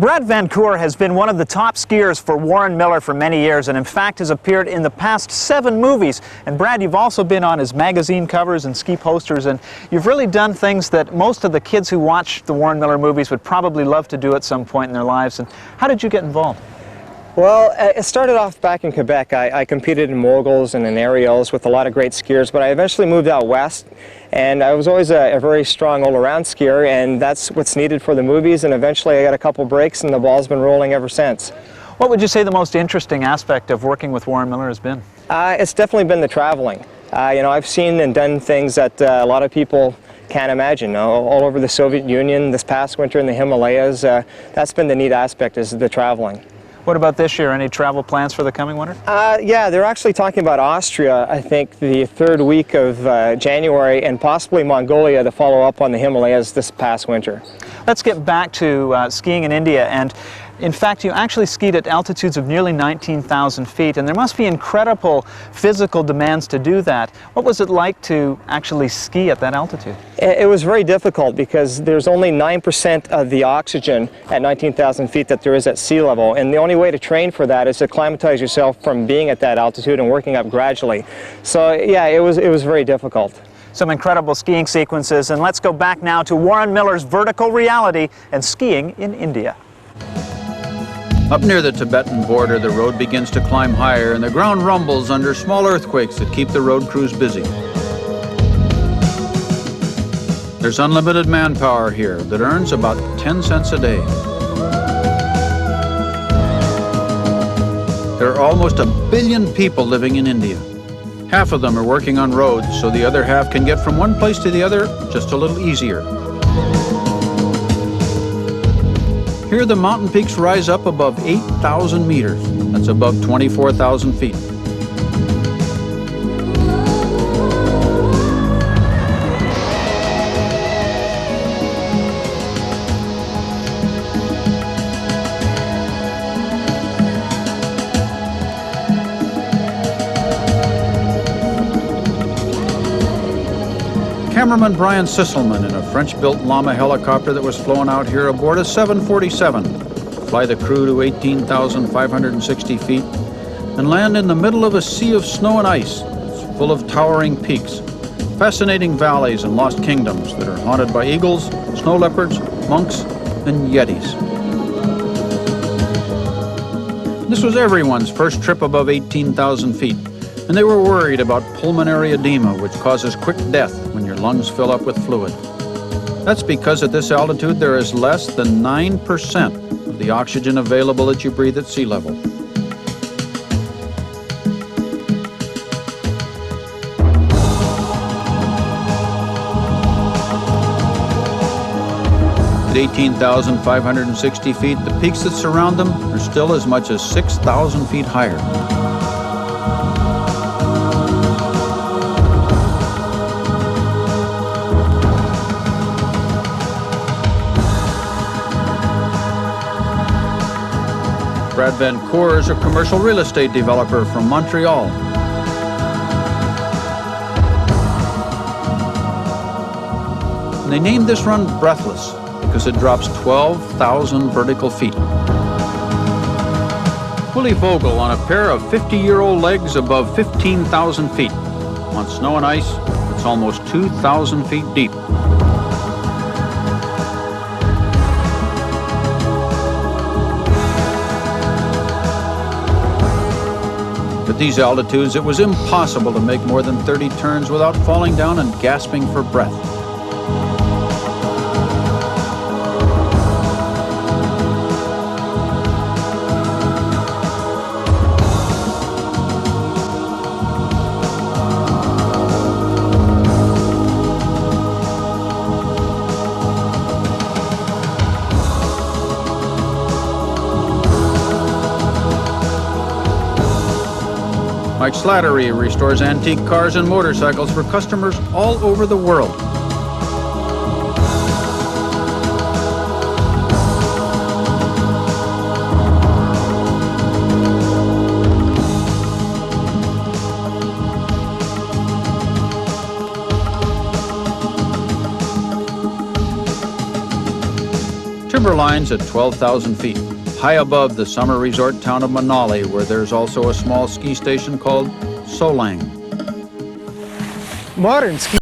Brad Vancour has been one of the top skiers for Warren Miller for many years, and in fact has appeared in the past 7 movies. And Brad, you've also been on his magazine covers and ski posters, and you've really done things that most of the kids who watch the Warren Miller movies would probably love to do at some point in their lives. And how did you get involved? Well, it started off back in Quebec. I competed in moguls and in aerials with a lot of great skiers, but I eventually moved out west, and I was always a very strong all-around skier, and that's what's needed for the movies, and eventually I got a couple breaks, and the ball's been rolling ever since. What would you say the most interesting aspect of working with Warren Miller has been? It's definitely been the traveling. I've seen and done things that a lot of people can't imagine. All over the Soviet Union, this past winter in the Himalayas, that's been the neat aspect, is the traveling. What about this year? Any travel plans for the coming winter? Yeah, they're actually talking about Austria, I think, the 3rd week of January, and possibly Mongolia to follow up on the Himalayas this past winter. Let's get back to skiing in India. And in fact, you actually skied at altitudes of nearly 19,000 feet, and there must be incredible physical demands to do that. What was it like to actually ski at that altitude? It was very difficult because there's only 9% of the oxygen at 19,000 feet that there is at sea level, and the only way to train for that is to acclimatize yourself from being at that altitude and working up gradually. So yeah, it was very difficult. Some incredible skiing sequences, and let's go back now to Warren Miller's vertical reality and skiing in India. Up near the Tibetan border, the road begins to climb higher, and the ground rumbles under small earthquakes that keep the road crews busy. There's unlimited manpower here that earns about 10 cents a day. There are almost 1 billion people living in India. Half of them are working on roads, so the other half can get from one place to the other just a little easier. Here the mountain peaks rise up above 8,000 meters. That's above 24,000 feet. Cameraman Brian Sisselman in a French-built Llama helicopter that was flown out here aboard a 747, fly the crew to 18,560 feet, and land in the middle of a sea of snow and ice. It's full of towering peaks, fascinating valleys and lost kingdoms that are haunted by eagles, snow leopards, monks, and yetis. This was everyone's first trip above 18,000 feet, and they were worried about pulmonary edema, which causes quick death when your lungs fill up with fluid. That's because at this altitude there is less than 9% of the oxygen available that you breathe at sea level. At 18,560 feet, the peaks that surround them are still as much as 6,000 feet higher. Brad Vancour is a commercial real estate developer from Montreal. And they named this run Breathless because it drops 12,000 vertical feet. Willie Vogel on a pair of 50-year-old legs above 15,000 feet. On snow and ice, it's almost 2,000 feet deep. At these altitudes, it was impossible to make more than 30 turns without falling down and gasping for breath. Mike Slattery restores antique cars and motorcycles for customers all over the world. timberline's at 12,000 feet, high above the summer resort town of Manali, where there's also a small ski station called Solang. Modern ski